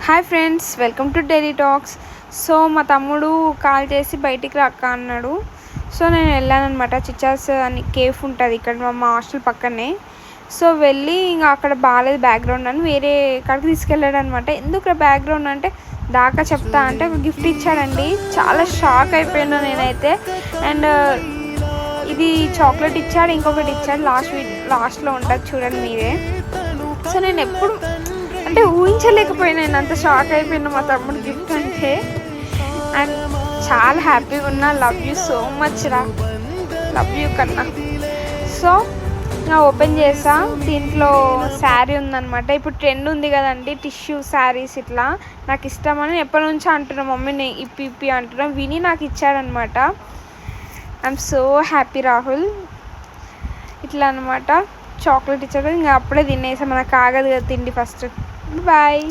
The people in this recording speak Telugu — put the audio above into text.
Hi friends, welcome to daily talks. So మా తమ్ముడు కాల్ చేసి బయటికి రాక్క అన్నాడు. సో నేను వెళ్ళానమాట. చిచ్చాస్ అని కేఫ్ ఉంటుంది ఇక్కడ మా హాస్టల్ పక్కనే. సో వెళ్ళి ఇంకా అక్కడ బాగాలేదు బ్యాక్గ్రౌండ్ అని వేరే కాడికి తీసుకెళ్ళాడు అనమాట. ఎందుకు బ్యాక్గ్రౌండ్ అంటే దాకా చెప్తా అంటే ఒక గిఫ్ట్ ఇచ్చాడండి. చాలా షాక్ అయిపోయాను నేనైతే. అండ్ ఇది చాక్లెట్ ఇచ్చాడు, ఇంకొకటి ఇచ్చాడు లాస్ట్లో ఉంటుంది చూడండి మీరే. సో నేను ఎప్పుడు అంటే ఊహించలేకపోయినాను, అంత షాక్ అయిపోయినా మా తమ్ముడు గిఫ్ట్ అంటే. అండ్ చాలా హ్యాపీగా ఉన్నా. లవ్ యూ సో మచ్ రా, లవ్ యూ కన్నా. సో నా ఓపెన్ చేసా, దీంట్లో శారీ ఉందన్నమాట. ఇప్పుడు ట్రెండ్ ఉంది కదండి టిష్యూ శారీస్, ఇట్లా నాకు ఇష్టమని ఎప్పటి నుంచో అంటున్నా మమ్మీని ఇప్పి అంటున్నా. విని నాకు ఇచ్చాడనమాట. I'm so happy Rahul. ఇట్లా అనమాట చాక్లెట్ ఇచ్చాడు. ఇంకా అప్పుడే తినేసాం, మనకు ఆగదు కదా తిండి. First boy.